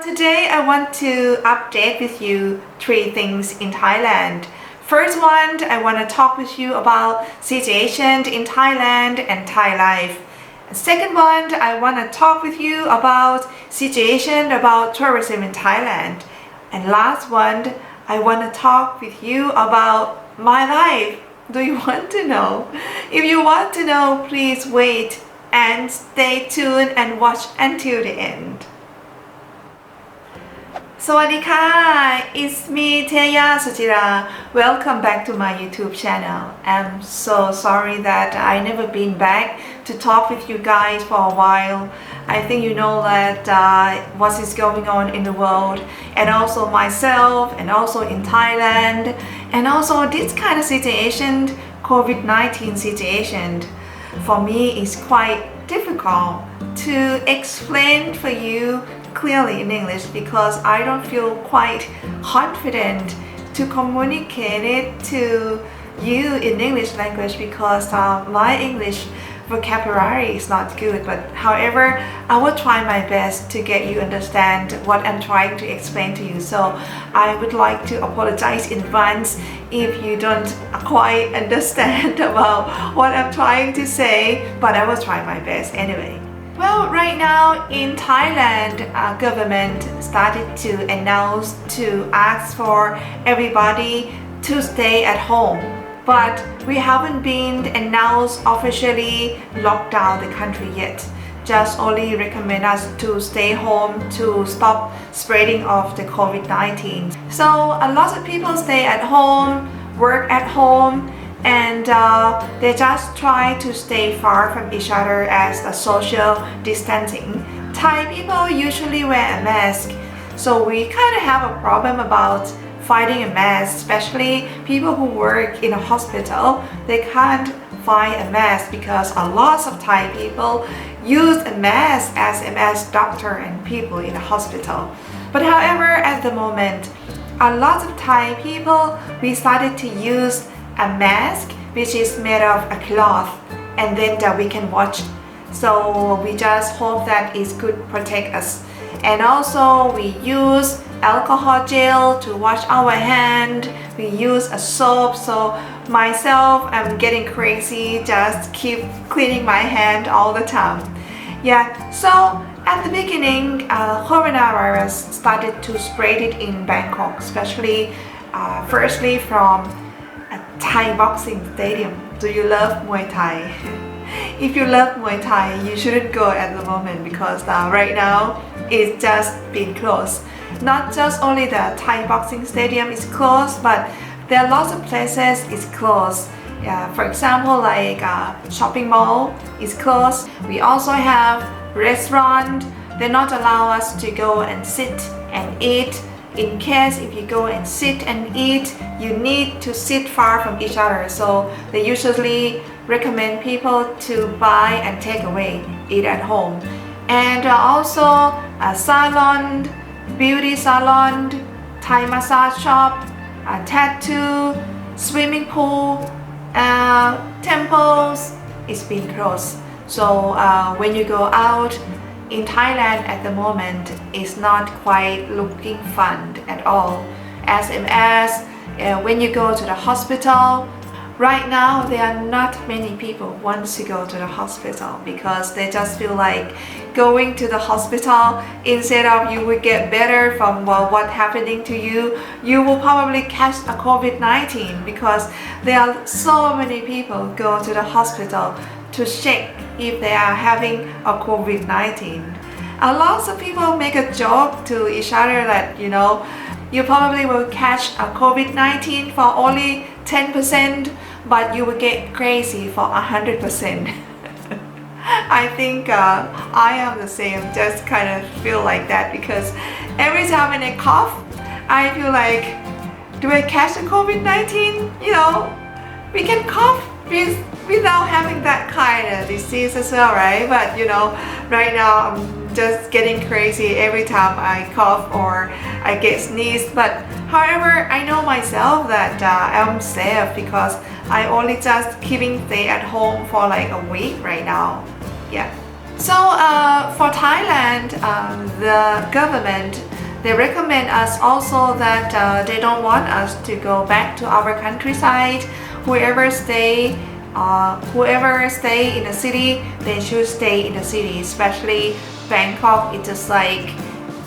Today I want to update with you 3 things in Thailand. First one, I want to talk with you about situation in Thailand and Thai life. Second one, I want to talk with you about situation about tourism in Thailand. And last one, I want to talk with you about my life. Do you want to know? If you want to know, please wait and stay tuned and watch until the end. สวัสดีค่ะ It's me Teya Suchira. Welcome back to my YouTube channel. I'm so sorry that I never been back to talk with you guys for a while. I think you know that what is going on in the world, and also myself, and also in Thailand, and also this kind of situation, COVID-19 situation, for me is quite difficult to explain for you clearly in English because I don't feel quite confident to communicate it to you in English language because my English vocabulary is not good. But however, I will try my best to get you understand what I'm trying to explain to you. So I would like to apologize in advance if you don't quite understand about what I'm trying to say, but I will try my best anyway. Well, right now in Thailand, government started to announce to ask for everybody to stay at home. But we haven't been announced officially lock down the country yet. Just only recommend us to stay home to stop spreading of the COVID-19. So a lot of people stay at home, work at home, and they just try to stay far from each other as a social distancing. Thai people usually wear a mask, so we kind of have a problem about finding a mask, especially people who work in a hospital. They can't find a mask because a lot of Thai people use a mask as doctor and people in a hospital. But however, at the moment, a lot of Thai people, we started to use a mask which is made of a cloth, and then that we can wash. So we just hope that it could protect us. And also we use alcohol gel to wash our hand. We use a soap. So myself, I'm getting crazy, just keep cleaning my hand all the time. Yeah, so at the beginning, coronavirus started to spread it in Bangkok, especially firstly from a Thai boxing stadium. Do you love Muay Thai? If you love Muay Thai, you shouldn't go at the moment because right now it's just been closed. Not just only the Thai boxing stadium is closed, but there are lots of places is closed. For example, like shopping mall is closed. We also have restaurant. They not allow us to go and sit and eat. In case if you go and sit and eat, you need to sit far from each other. So they usually recommend people to buy and take away, eat at home. And also a salon, beauty salon, Thai massage shop, a tattoo, swimming pool, temples, it's been closed. So when you go out in Thailand at the moment, it's not quite looking fun at all. As when you go to the hospital, right now there are not many people want to go to the hospital because they just feel like going to the hospital, instead of you will get better from what happening to you, you will probably catch a COVID-19 because there are so many people go to the hospital to check if they are having a COVID-19. A lot of people make a joke to each other that, you know, you probably will catch a COVID-19 for only 10%, but you will get crazy for 100%. I think I am the same, just kind of feel like that because every time when I cough, I feel like, do I catch a COVID-19? You know, we can cough without having that kind of disease as well, right? But you know, right now I'm just getting crazy every time I cough or I get sneezed. But however, I know myself that I'm safe because I only just keeping stay at home for like a week right now. Yeah. So for Thailand, the government They recommend us also that they don't want us to go back to our countryside. Whoever stay in the city, they should stay in the city. Especially Bangkok, it's just like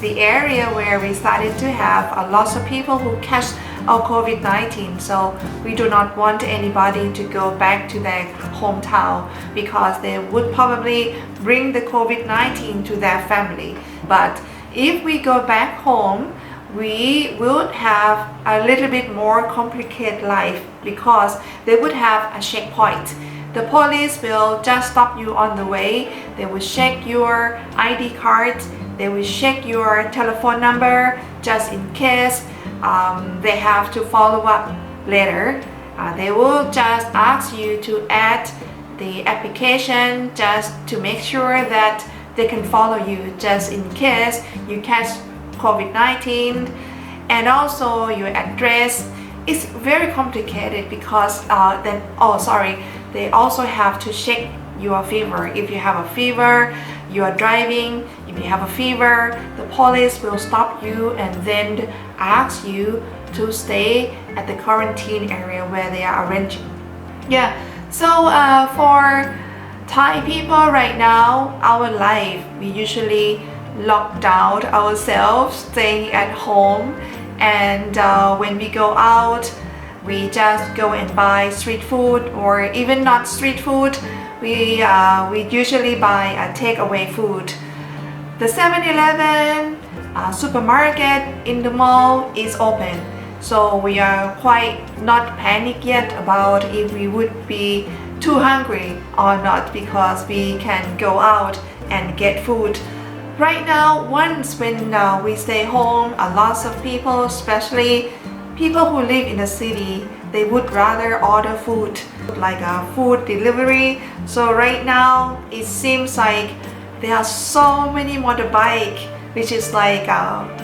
the area where we started to have a lot of people who catch COVID-19. So we do not want anybody to go back to their hometown because they would probably bring the COVID-19 to their family. But if we go back home, we would have a little bit more complicated life because they would have a checkpoint. The police will just stop you on the way. They will check your ID card. They will check your telephone number just in case they have to follow up later. They will just ask you to add the application just to make sure that they can follow you just in case you catch COVID-19, and also your address. It's very complicated because they also have to check your fever. If you have a fever, you are driving, if you have a fever, the police will stop you and then ask you to stay at the quarantine area where they are arranging. Yeah, so for Thai people right now, our life, we usually lock down ourselves, staying at home, and when we go out, we just go and buy street food, or even not street food, we usually buy a takeaway food. The 7-Eleven supermarket in the mall is open, so we are quite not panicked yet about if we would be too hungry or not, because we can go out and get food. Right now, once when we stay home, a lot of people, especially people who live in the city, they would rather order food, like a food delivery. So right now, it seems like there are so many motorbike, which is like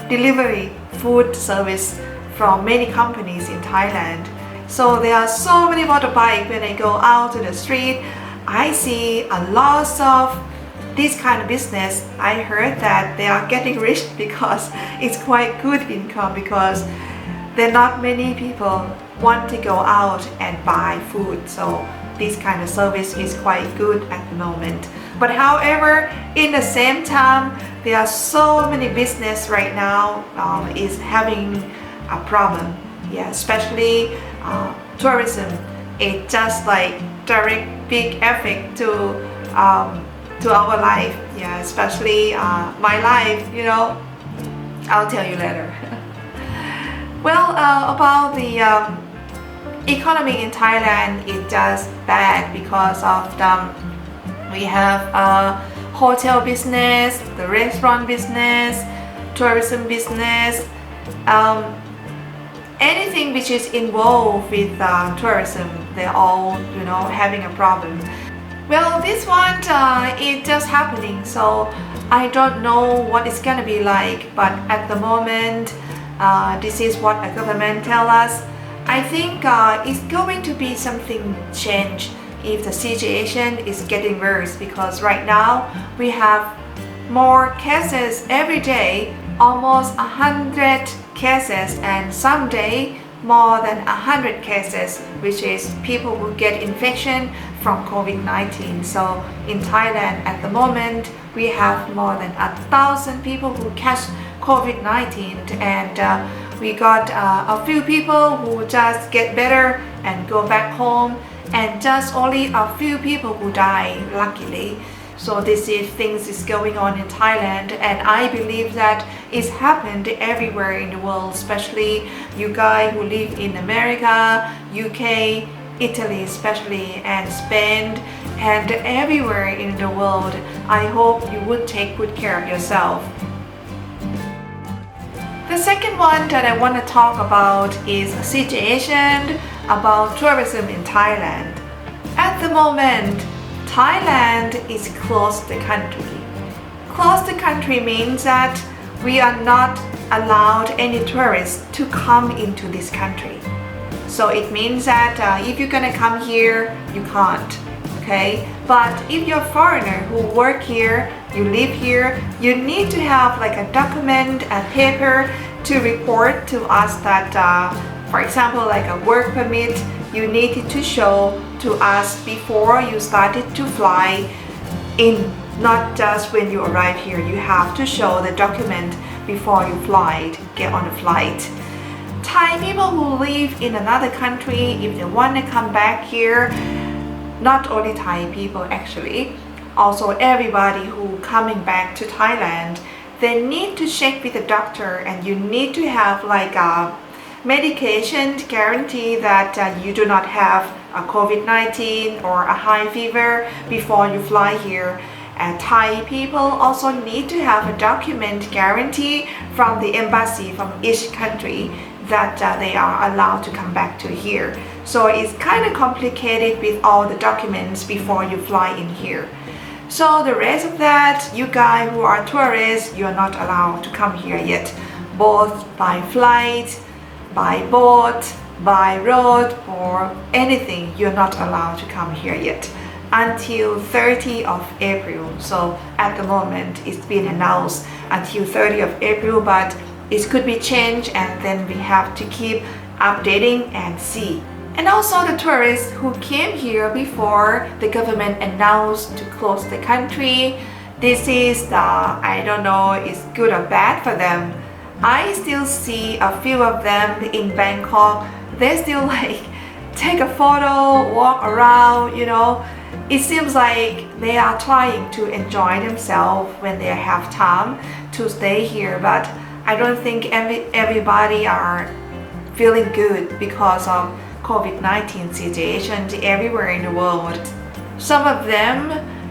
delivery food service from many companies in Thailand. So there are so many motorbikes. When I go out to the street, I see a lot of this kind of business. I heard that they are getting rich because it's quite good income, because there are not many people want to go out and buy food. So this kind of service is quite good at the moment. But however, in the same time, there are so many business right now is having a problem. Yeah, especially tourism. It just like direct big effect to our life. Yeah, especially my life. You know, I'll tell you later. Well, about the economy in Thailand, it's just bad because of we have hotel business, the restaurant business, tourism business. Anything which is involved with tourism, they're all, you know, having a problem. Well, this one is just happening, so I don't know what it's gonna be like. But at the moment, this is what the government tell us. I think it's going to be something change if the situation is getting worse, because right now we have more cases every day, almost 100 cases, and some day more than 100 cases, which is people who get infection from COVID-19. So in Thailand at the moment, we have more than 1,000 people who catch COVID-19, and we got a few people who just get better and go back home, and just only a few people who die, luckily. So this is things is going on in Thailand, and I believe that it's happened everywhere in the world, especially you guys who live in America, UK, Italy especially, and Spain, and everywhere in the world. I hope you would take good care of yourself. The second one that I want to talk about is a situation about tourism in Thailand. At the moment, Thailand is closed the country. Closed the country means that we are not allowed any tourists to come into this country. So it means that if you're gonna come here, you can't. okay? But if you're a foreigner who work here, you live here, you need to have like a document, a paper to report to us that, for example, like a work permit, you needed to show to us before you started to fly in, not just when you arrive here. You have to show the document before you get on a flight. Thai people who live in another country, if they want to come back here, not only Thai people actually, also everybody who coming back to Thailand, they need to check with the doctor, and you need to have like a medication to guarantee that you do not have a COVID-19 or a high fever before you fly here. And Thai people also need to have a document guarantee from the embassy from each country that they are allowed to come back to here. So it's kind of complicated with all the documents before you fly in here. So the rest of that, you guys who are tourists, you're not allowed to come here yet, both by flight, by boat, by road, or anything. You're not allowed to come here yet until 30th of April. So at the moment it's been announced until 30th of April, but it could be changed, and then we have to keep updating and see. And also the tourists who came here before the government announced to close the country, this is the, I don't know, it's good or bad for them. I still see a few of them in Bangkok. They still like take a photo, walk around, you know. It seems like they are trying to enjoy themselves when they have time to stay here, but I don't think everybody are feeling good because of COVID-19 situation everywhere in the world. Some of them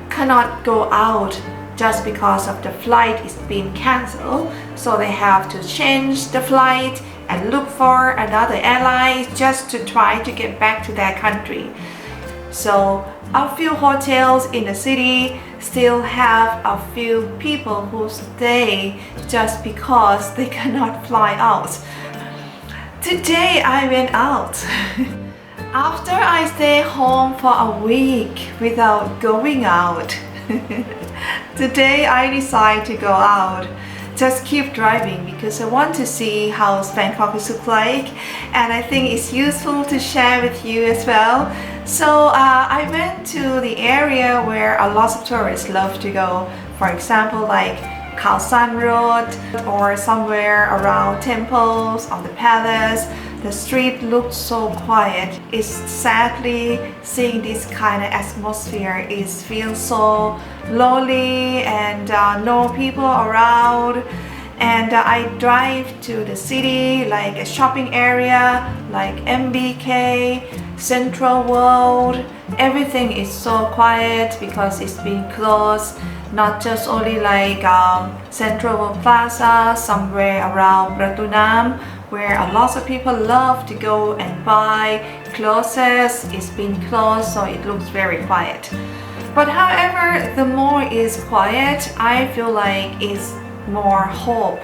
cannot go out just because of the flight is being cancelled, so they have to change the flight and look for another airline just to try to get back to their country. So a few hotels in the city still have a few people who stay just because they cannot fly out. Today I went out. After I stay home for a week without going out, today I decide to go out. Just keep driving because I want to see how Bangkok looks like, and I think it's useful to share with you as well. So I went to the area where a lot of tourists love to go. For example, like Khao San Road or somewhere around temples or the palace. The street looks so quiet. It's sadly seeing this kind of atmosphere. It feels so lonely and no people around. And I drive to the city, like a shopping area, like MBK, Central World. Everything is so quiet because it's been closed. Not just only like Central World Plaza, somewhere around Pratunam, where a lot of people love to go and buy clothes. It's been closed, so it looks very quiet. But however, the more it's quiet, I feel like it's more hope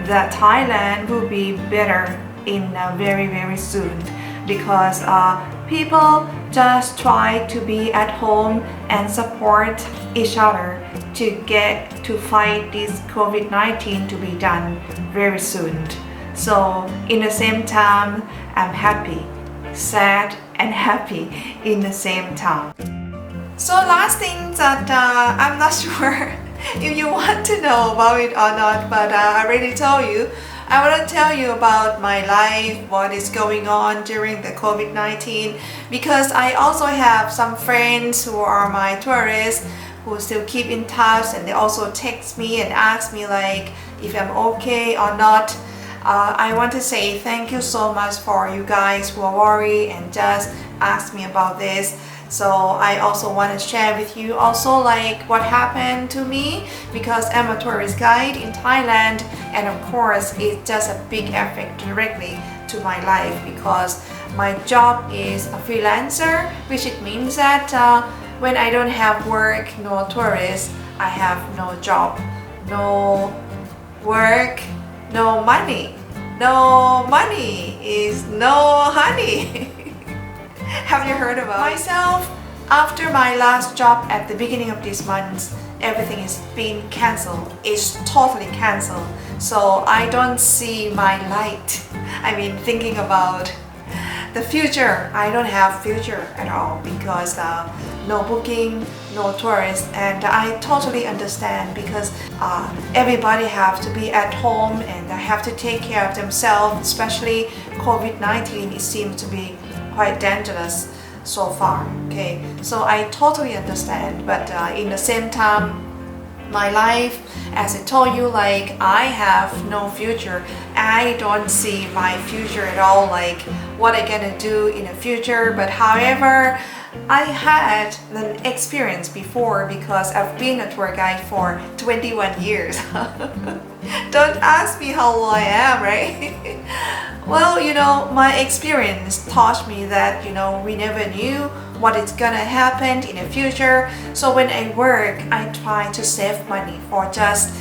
that Thailand will be better in very, very soon, because people just try to be at home and support each other to fight this COVID-19 to be done very soon. So in the same time, I'm happy, sad and happy in the same time. So last thing that I'm not sure if you want to know about it or not, but I already told you. I want to tell you about my life, what is going on during the COVID-19, because I also have some friends who are my tourists who still keep in touch, and they also text me and ask me like if I'm okay or not. I want to say thank you so much for you guys who are worried and just ask me about this. So I also want to share with you also like what happened to me, because I'm a tourist guide in Thailand, and of course it's just a big effect directly to my life, because my job is a freelancer, which it means that when I don't have work, no tourists, I have no job, no work, no money. No money is no honey. Have you heard about myself? After my last job at the beginning of this month, everything is being cancelled. It's totally cancelled. So I don't see my light. I mean, thinking about the future, I don't have future at all because no booking, no tourists, and I totally understand because everybody have to be at home and have to take care of themselves, especially COVID-19. It seems to be quite dangerous so far. Okay, so I totally understand, but in the same time, my life, as I told you, like I have no future. I don't see my future at all, like what I'm gonna do in the future. But however, I had an experience before because I've been a tour guide for 21 years. Don't ask me how old I am, right? Well, my experience taught me that, we never knew what is gonna happen in the future. So when I work, I try to save money for just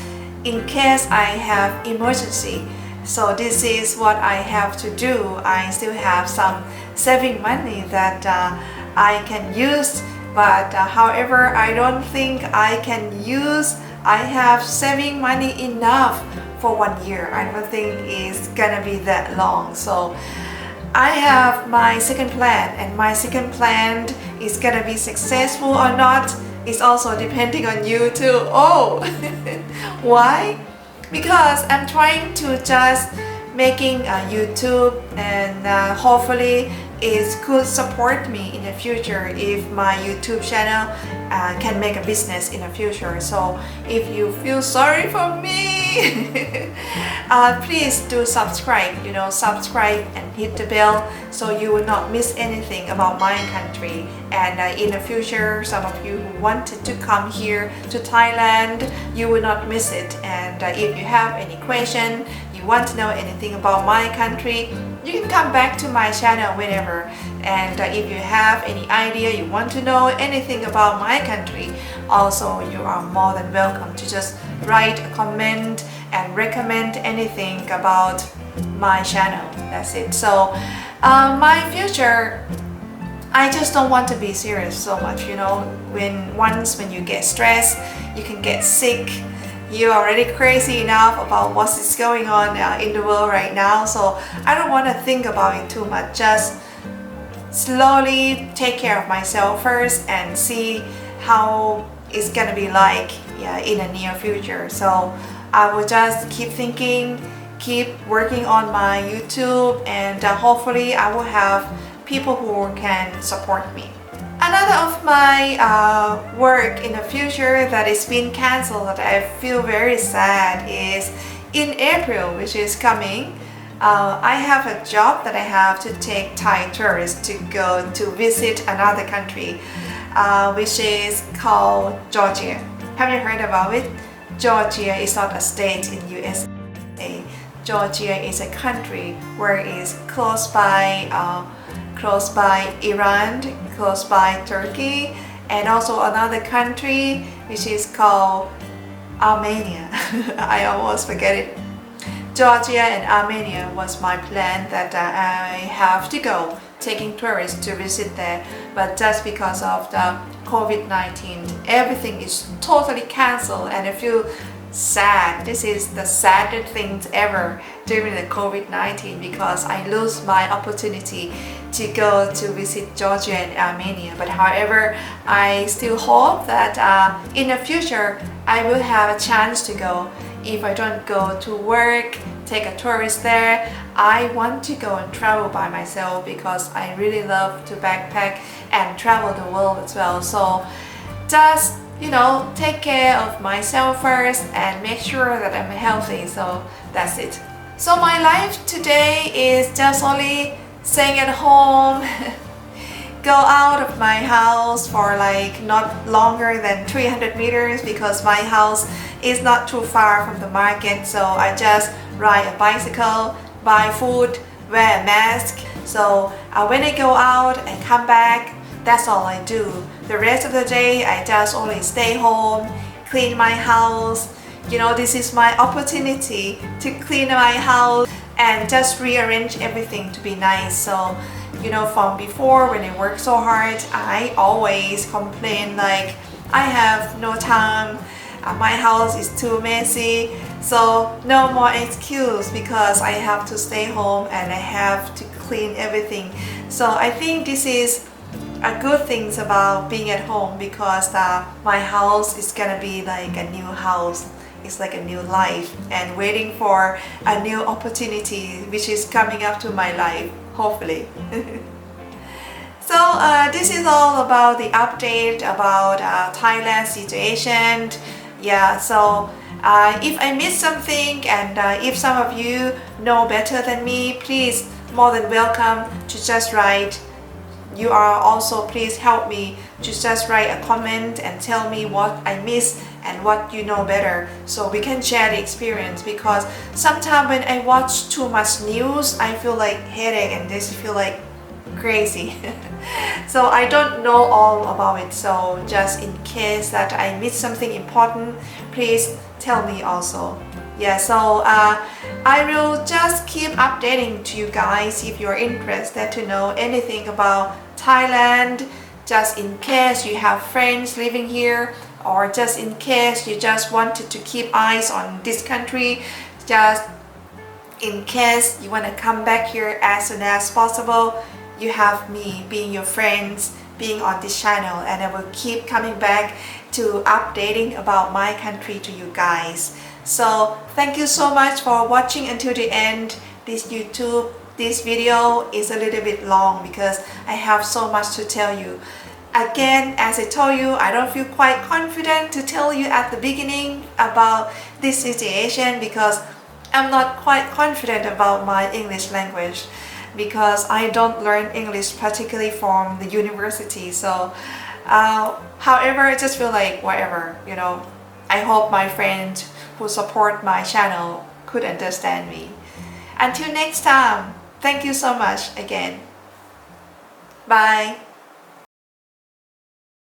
in case I have emergency. So this is what I have to do. I still have some saving money that I can use, but however, I don't think I can use. I have saving money enough for 1 year. I don't think it's gonna be that long. So I have my second plan, and my second plan is gonna be successful or not. It's also depending on you too. Oh, why? Because I'm trying to just making a YouTube, and hopefully it could support me in the future if my YouTube channel can make a business in the future. So if you feel sorry for me, please do subscribe, subscribe and hit the bell so you will not miss anything about my country. And in the future, some of you who wanted to come here to Thailand, you will not miss it. And if you have any question, you want to know anything about my country, you can come back to my channel whenever. And if you have any idea, you want to know anything about my country, also you are more than welcome to just write a comment and recommend anything about my channel. That's it. So my future, I just don't want to be serious so much. When you get stressed, you can get sick. You're already crazy enough about what is going on in the world right now. So I don't want to think about it too much. Just slowly take care of myself first and see how it's gonna be like in the near future. So I will just keep thinking, keep working on my YouTube, and hopefully I will have people who can support me. Another of my work in the future that is being cancelled that I feel very sad is in April, which is coming. I have a job that I have to take Thai tourists to go to visit another country, which is called Georgia. Have you heard about it? Georgia is not a state in USA. Georgia is a country where it's close by Iran, close by Turkey, and also another country which is called Armenia. I almost forget it. Georgia and Armenia was my plan that I have to go, taking tourists to visit there. But just because of the COVID-19, everything is totally cancelled, and I feel sad. This is the saddest thing ever during the COVID-19 because I lose my opportunity to go to visit Georgia and Armenia. But however, I still hope that in the future I will have a chance to go. If I don't go to work, take a tourist there, I want to go and travel by myself because I really love to backpack and travel the world as well. So just take care of myself first and make sure that I'm healthy. So that's it. So my life today is just only staying at home, go out of my house for like not longer than 300 meters because my house is not too far from the market. So I just ride a bicycle, buy food, wear a mask. So when I go out and come back, that's all I do. The rest of the day, I just only stay home, clean my house. This is my opportunity to clean my house, and just rearrange everything to be nice. So you know, from before when I work so hard, I always complain like I have no time, my house is too messy. So no more excuse because I have to stay home and I have to clean everything. So I think this is a good things about being at home because my house is gonna be like a new house. It's like a new life and waiting for a new opportunity which is coming up to my life, hopefully. So this is all about the update about Thailand situation. Yeah, so if I missed something and if some of you know better than me, please more than welcome to just write. You are also please help me to just write a comment and tell me what I missed and what you know better so we can share the experience, because sometimes when I watch too much news I feel like headache and just feel like crazy. So I don't know all about it, so just in case that I miss something important, please tell me also. Yeah, so I will just keep updating to you guys if you're interested to know anything about Thailand, just in case you have friends living here, or just in case you just wanted to keep eyes on this country, just in case you want to come back here as soon as possible. You have me being your friends, being on this channel, and I will keep coming back to updating about my country to you guys. So thank you so much for watching until the end. This video is a little bit long because I have so much to tell you. Again, as I told you, I don't feel quite confident to tell you at the beginning about this situation because I'm not quite confident about my English language because I don't learn English particularly from the university. So however, I just feel like whatever, you know, I hope my friends who support my channel could understand me. Until next time, thank you so much again. Bye.